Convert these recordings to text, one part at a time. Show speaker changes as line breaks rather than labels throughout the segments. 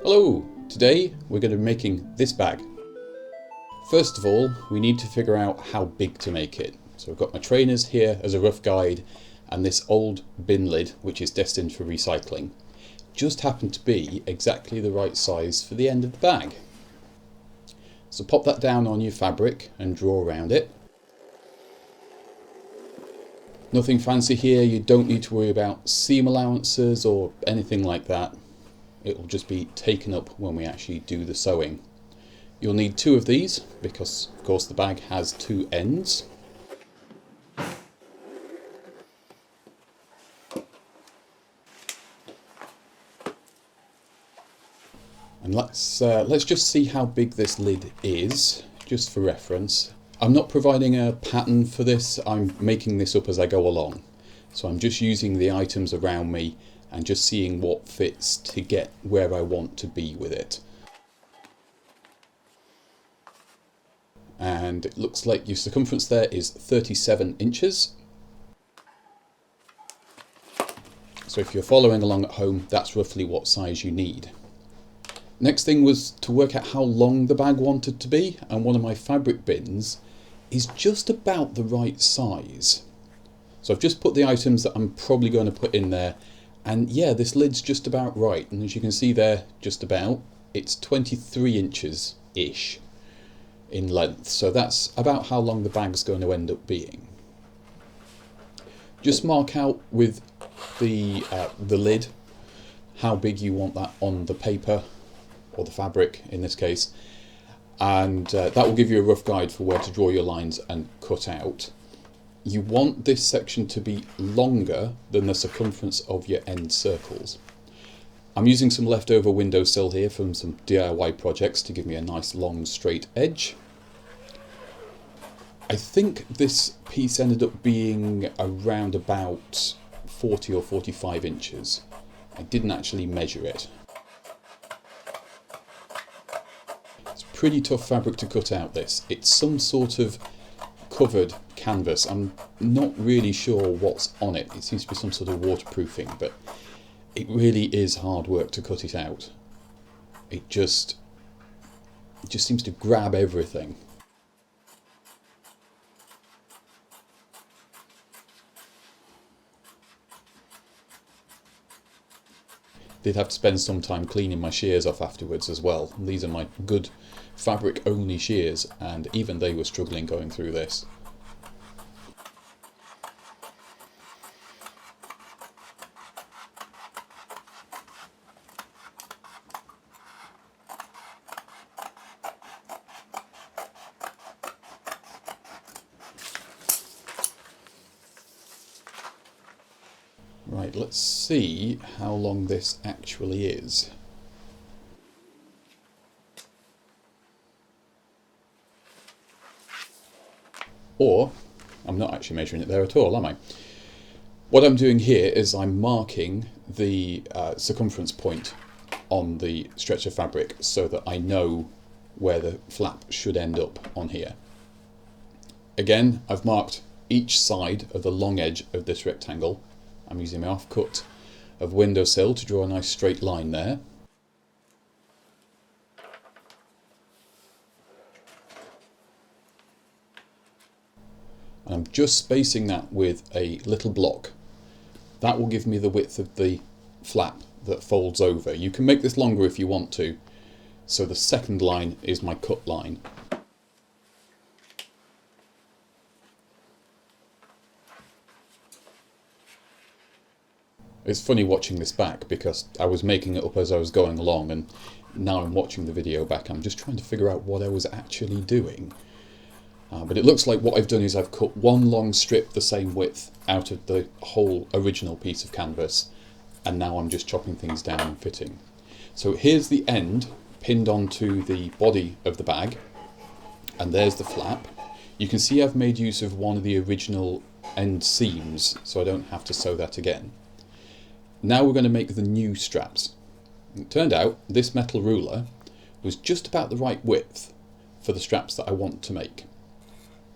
Hello! Today we're going to be making this bag. First of all, we need to figure out how big to make it. So I've got my trainers here as a rough guide, and this old bin lid which is destined for recycling just happened to be exactly the right size for the end of the bag. So pop that down on your fabric and draw around it. Nothing fancy here, you don't need to worry about seam allowances or anything like that. It will just be taken up when we actually do the sewing. You'll need two of these because of course the bag has two ends. And let's just see how big this lid is, just for reference. I'm not providing a pattern for this, I'm making this up as I go along. So I'm just using the items around me and just seeing what fits to get where I want to be with it. And it looks like your circumference there is 37 inches. So if you're following along at home, that's roughly what size you need. Next thing was to work out how long the bag wanted to be, and one of my fabric bins is just about the right size. So I've just put the items that I'm probably going to put in there, and yeah, this lid's just about right, and as you can see there, just about, it's 23 inches ish in length, so that's about how long the bag's going to end up being. Just mark out with the lid how big you want that on the paper, or the fabric in this case, and that will give you a rough guide for where to draw your lines and cut out. You want this section to be longer than the circumference of your end circles. I'm using some leftover windowsill here from some DIY projects to give me a nice long straight edge. I think this piece ended up being around about 40 or 45 inches. I didn't actually measure it. It's pretty tough fabric to cut out this. It's some sort of covered canvas. I'm not really sure what's on it. It seems to be some sort of waterproofing, but it really is hard work to cut it out. It just seems to grab everything. Did have to spend some time cleaning my shears off afterwards as well. These are my good fabric only shears, and even they were struggling going through this. Right, let's see how long this actually is. Or, I'm not actually measuring it there at all, am I? What I'm doing here is I'm marking the circumference point on the stretch of fabric so that I know where the flap should end up on here. Again, I've marked each side of the long edge of this rectangle. I'm using my offcut of windowsill to draw a nice straight line there. And I'm just spacing that with a little block. That will give me the width of the flap that folds over. You can make this longer if you want to. So the second line is my cut line. It's funny watching this back because I was making it up as I was going along, and now I'm watching the video back. I'm just trying to figure out what I was actually doing. But it looks like what I've done is I've cut one long strip the same width out of the whole original piece of canvas, and now I'm just chopping things down and fitting. So here's the end pinned onto the body of the bag, and there's the flap. You can see I've made use of one of the original end seams, so I don't have to sew that again. Now we're going to make the new straps. It turned out this metal ruler was just about the right width for the straps that I want to make.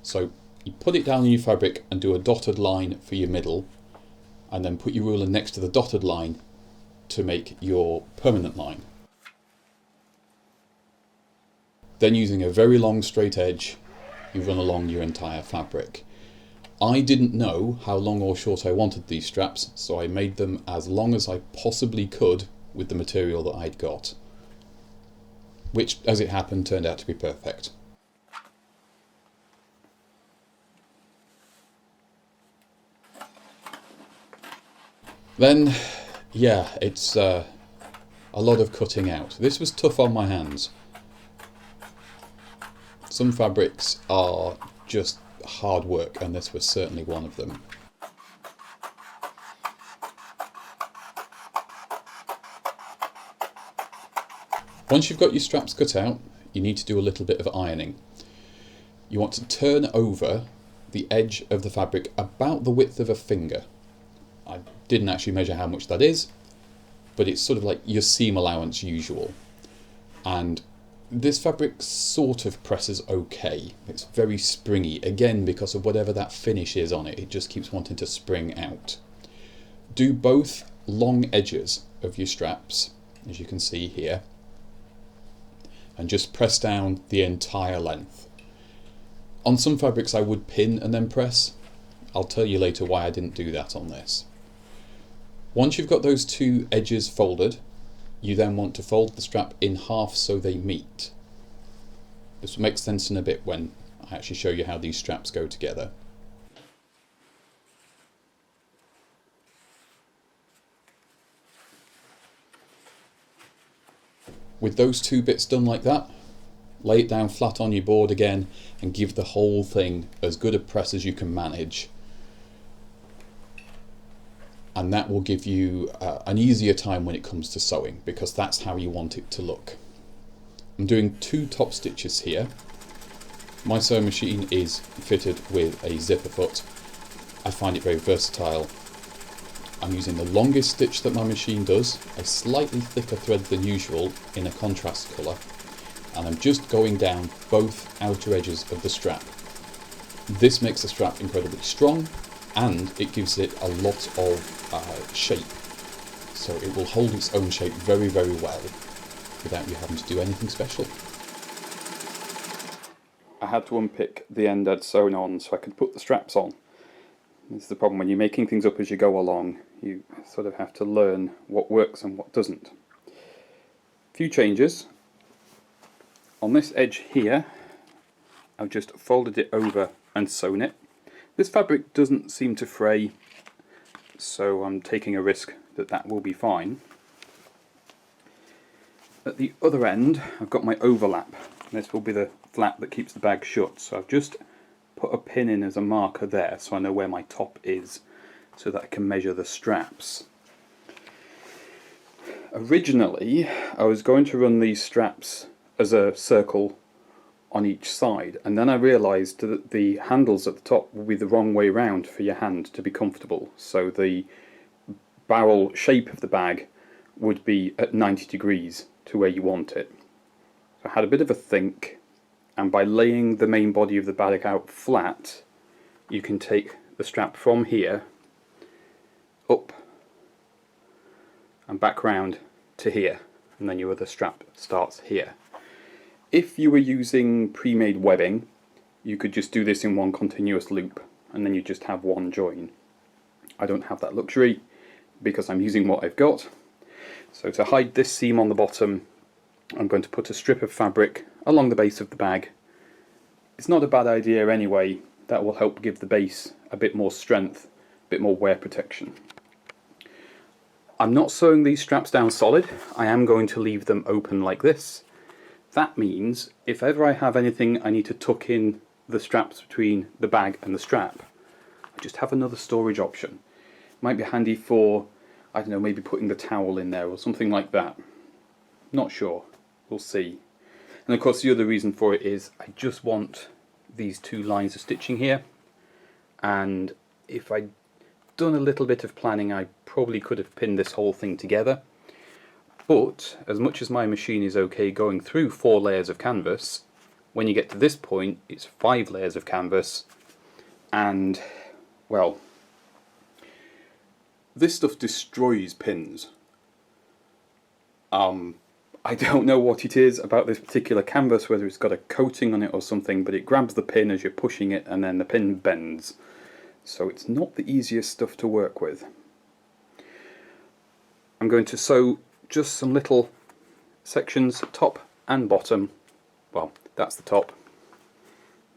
So you put it down in your fabric and do a dotted line for your middle, and then put your ruler next to the dotted line to make your permanent line. Then using a very long straight edge, you run along your entire fabric. I didn't know how long or short I wanted these straps, so I made them as long as I possibly could with the material that I'd got, which, as it happened, turned out to be perfect. Then, yeah, it's a lot of cutting out. This was tough on my hands. Some fabrics are just hard work, and this was certainly one of them. Once you've got your straps cut out, you need to do a little bit of ironing. You want to turn over the edge of the fabric about the width of a finger. I didn't actually measure how much that is, but it's sort of like your seam allowance usual. And this fabric sort of presses okay. It's very springy, again because of whatever that finish is on it. It just keeps wanting to spring out. Do both long edges of your straps, as you can see here, and just press down the entire length. On some fabrics I would pin and then press. I'll tell you later why I didn't do that on this. Once you've got those two edges folded, you then want to fold the strap in half so they meet. This will make sense in a bit when I actually show you how these straps go together. With those two bits done like that, lay it down flat on your board again and give the whole thing as good a press as you can manage. And that will give you an easier time when it comes to sewing, because that's how you want it to look. I'm doing 2 top stitches here. My sewing machine is fitted with a zipper foot. I find it very versatile. I'm using the longest stitch that my machine does, a slightly thicker thread than usual in a contrast colour, and I'm just going down both outer edges of the strap. This makes the strap incredibly strong, and it gives it a lot of shape, so it will hold its own shape very, very well without you having to do anything special. I had to unpick the end I'd sewn on so I could put the straps on. This is the problem when you're making things up as you go along. You sort of have to learn what works and what doesn't. A few changes. On this edge here, I've just folded it over and sewn it. This fabric doesn't seem to fray, so I'm taking a risk that that will be fine. At the other end, I've got my overlap. This will be the flap that keeps the bag shut, so I've just put a pin in as a marker there so I know where my top is, so that I can measure the straps. Originally, I was going to run these straps as a circle on each side, and then I realised that the handles at the top will be the wrong way round for your hand to be comfortable, so the barrel shape of the bag would be at 90 degrees to where you want it. So I had a bit of a think, and by laying the main body of the bag out flat, you can take the strap from here up and back round to here, and then your other strap starts here. If you were using pre-made webbing, you could just do this in one continuous loop, and then you just have one join. I don't have that luxury because I'm using what I've got. So to hide this seam on the bottom, I'm going to put a strip of fabric along the base of the bag. It's not a bad idea anyway. That will help give the base a bit more strength, a bit more wear protection. I'm not sewing these straps down solid. I am going to leave them open like this. That means if ever I have anything I need to tuck in the straps between the bag and the strap, I just have another storage option. Might be handy for, I don't know, maybe putting the towel in there or something like that. Not sure. We'll see. And of course the other reason for it is I just want these 2 lines of stitching here, and if I'd done a little bit of planning I probably could have pinned this whole thing together. But as much as my machine is okay going through 4 layers of canvas, when you get to this point it's 5 layers of canvas, and well, this stuff destroys pins. I
I don't know what it is about this particular canvas, whether it's got a coating on it or something, but it grabs the pin as you're pushing it and then the pin bends. So it's not the easiest stuff to work with. I'm going to sew just some little sections, top and bottom. Well, that's the top,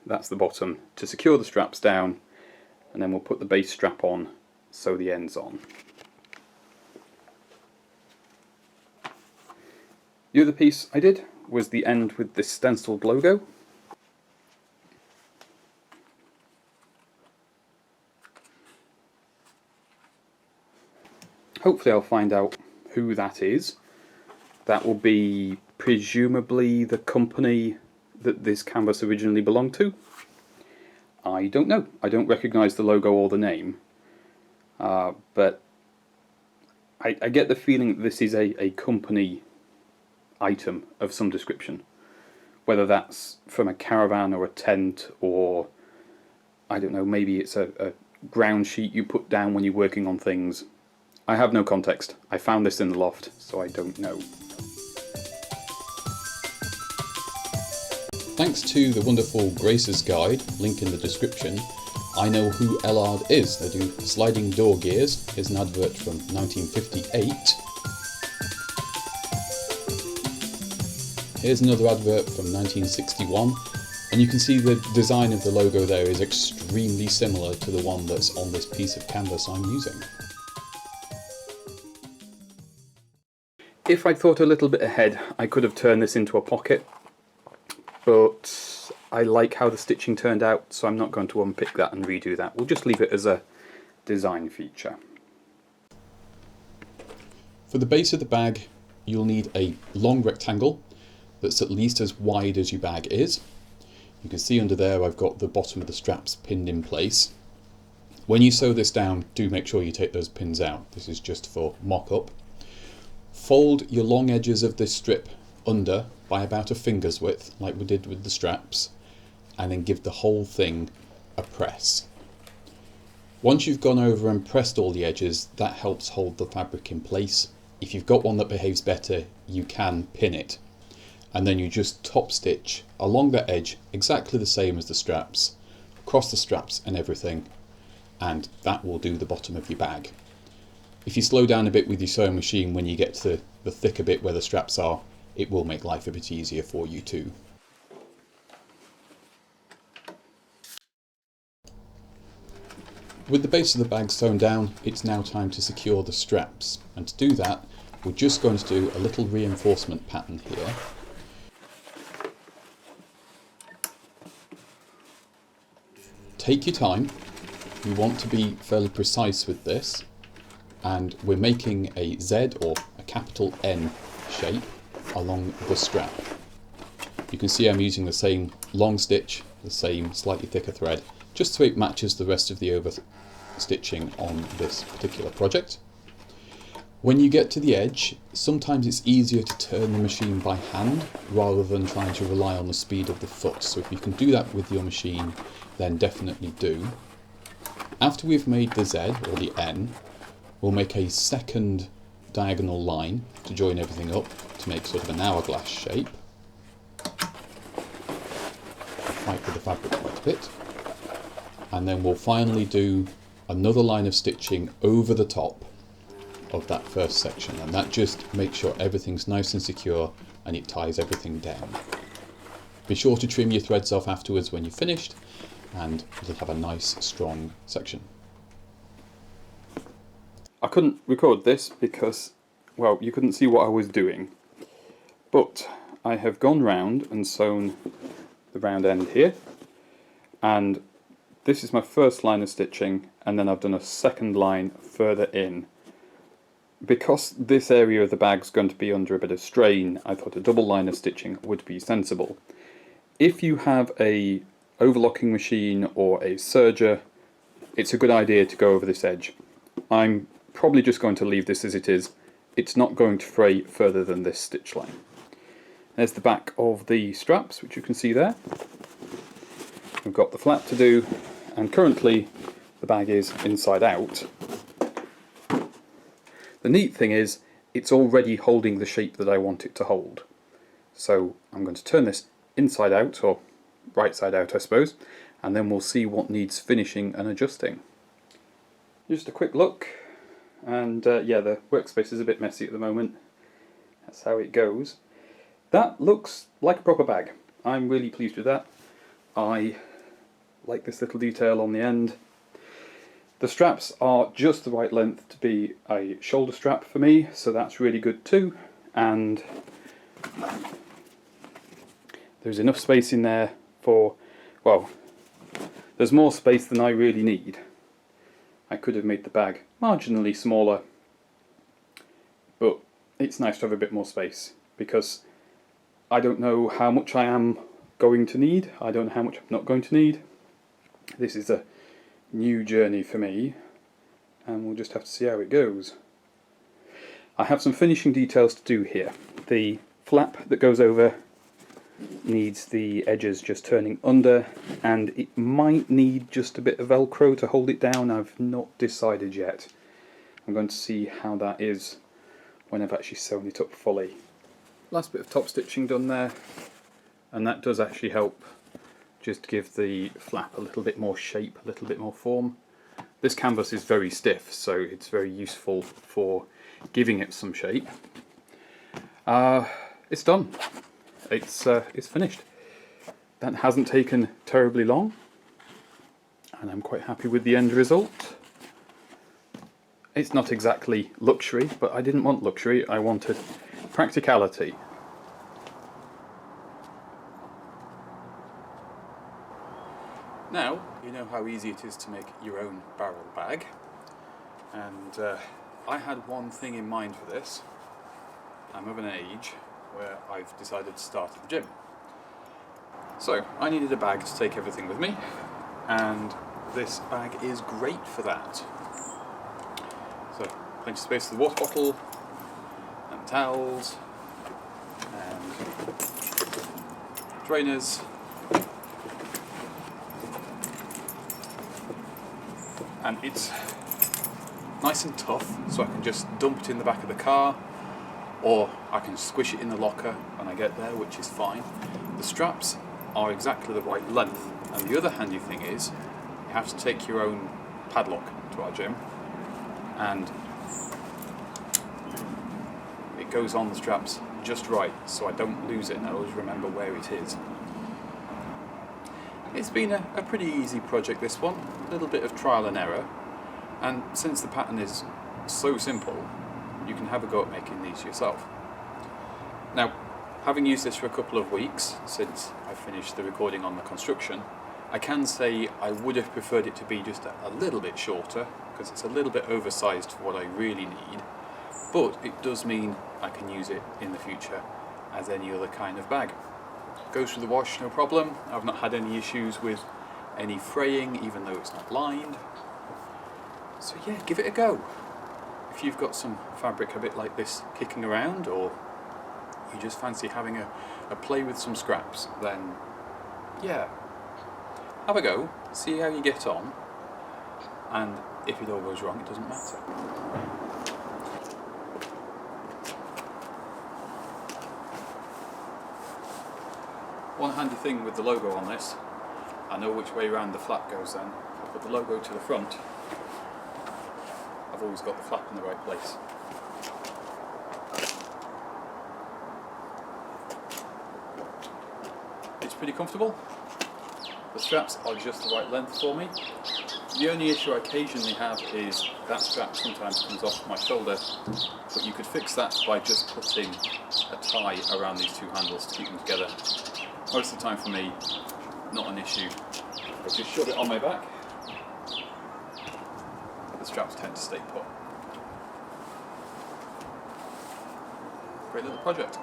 that's the bottom, to secure the straps down, and then we'll put the base strap on, sew the ends on. The other piece I did was the end with this stencilled logo. Hopefully I'll find out who that is. That will be presumably the company that this canvas originally belonged to. I don't know. I don't recognise the logo or the name. But I get the feeling that this is a company item of some description. Whether that's from a caravan or a tent, or I don't know, maybe it's a ground sheet you put down when you're working on things. I have no context. I found this in the loft, so I don't know.
Thanks to the wonderful Grace's Guide, link in the description, I know who Ellard is. They do sliding door gears. Here's an advert from 1958. Here's another advert from 1961, and you can see the design of the logo there is extremely similar to the one that's on this piece of canvas I'm using.
If I'd thought a little bit ahead, I could have turned this into a pocket, but I like how the stitching turned out, so I'm not going to unpick that and redo that. We'll just leave it as a design feature.
For the base of the bag, you'll need a long rectangle that's at least as wide as your bag is. You can see under there I've got the bottom of the straps pinned in place. When you sew this down, do make sure you take those pins out. This is just for mock-up. Fold your long edges of this strip under by about a finger's width, like we did with the straps, and then give the whole thing a press. Once you've gone over and pressed all the edges, that helps hold the fabric in place. If you've got one that behaves better, you can pin it. And then you just top stitch along that edge exactly the same as the straps, across the straps and everything, and that will do the bottom of your bag. If you slow down a bit with your sewing machine when you get to the thicker bit where the straps are, it will make life a bit easier for you too. With the base of the bag sewn down, it's now time to secure the straps, and to do that we're just going to do a little reinforcement pattern here. Take your time, you want to be fairly precise with this, and we're making a Z or a capital N shape along the strap. You can see I'm using the same long stitch, the same slightly thicker thread, just so it matches the rest of the over stitching on this particular project. When you get to the edge, sometimes it's easier to turn the machine by hand rather than trying to rely on the speed of the foot. So if you can do that with your machine, then definitely do. After we've made the Z or the N, we'll make a second diagonal line to join everything up to make sort of an hourglass shape. Fight with the fabric quite a bit. And then we'll finally do another line of stitching over the top of that first section, and that just makes sure everything's nice and secure and it ties everything down. Be sure to trim your threads off afterwards when you're finished, and you'll have a nice strong section.
I couldn't record this because, well, you couldn't see what I was doing, but I have gone round and sewn the round end here, and this is my first line of stitching, and then I've done a second line further in. Because this area of the bag's going to be under a bit of strain, I thought a double line of stitching would be sensible. If you have a overlocking machine or a serger, it's a good idea to go over this edge. I'm probably just going to leave this as it is. It's not going to fray further than this stitch line. There's the back of the straps, which you can see there. We've got the flap to do, and currently the bag is inside out. The neat thing is, it's already holding the shape that I want it to hold. So I'm going to turn this inside out, or right side out I suppose, and then we'll see what needs finishing and adjusting. Just a quick look, and yeah, the workspace is a bit messy at the moment. That's how it goes. That looks like a proper bag. I'm really pleased with that. I like this little detail on the end. The straps are just the right length to be a shoulder strap for me, so that's really good too. And there's enough space in there for, well, there's more space than I really need. I could have made the bag marginally smaller, but it's nice to have a bit more space, because I don't know how much I am going to need. I don't know how much I'm not going to need. This is a new journey for me, and we'll just have to see how it goes. I have some finishing details to do here. The flap that goes over needs the edges just turning under, and it might need just a bit of Velcro to hold it down. I've not decided yet. I'm going to see how that is when I've actually sewn it up fully. Last bit of top stitching done there, and that does actually help just give the flap a little bit more shape, a little bit more form. This canvas is very stiff, so it's very useful for giving it some shape. It's done. It's finished. That hasn't taken terribly long, and I'm quite happy with the end result. It's not exactly luxury, but I didn't want luxury, I wanted practicality. Now, you know how easy it is to make your own barrel bag, and I had one thing in mind for this. I'm of an age where I've decided to start at the gym. So, I needed a bag to take everything with me, and this bag is great for that. So, plenty of space for the water bottle, and towels, and trainers. And it's nice and tough, so I can just dump it in the back of the car, or I can squish it in the locker when I get there, which is fine. The straps are exactly the right length, and the other handy thing is you have to take your own padlock to our gym, and it goes on the straps just right, so I don't lose it and I always remember where it is. It's been a pretty easy project, this one, a little bit of trial and error, and since the pattern is so simple, you can have a go at making these yourself. Now, having used this for a couple of weeks since I finished the recording on the construction, I can say I would have preferred it to be just a little bit shorter, because it's a little bit oversized for what I really need, but it does mean I can use it in the future as any other kind of bag. Goes through the wash, no problem. I've not had any issues with any fraying, even though it's not lined. So yeah, give it a go. If you've got some fabric a bit like this kicking around, or you just fancy having a play with some scraps, then yeah, have a go, see how you get on, and if it all goes wrong, it doesn't matter. One handy thing with the logo on this, I know which way around the flap goes then. If I put the logo to the front, I've always got the flap in the right place. It's pretty comfortable. The straps are just the right length for me. The only issue I occasionally have is that strap sometimes comes off my shoulder, but you could fix that by just putting a tie around these two handles to keep them together. Most of the time for me, not an issue. I just shove it on my back. The straps tend to stay put. Great little project.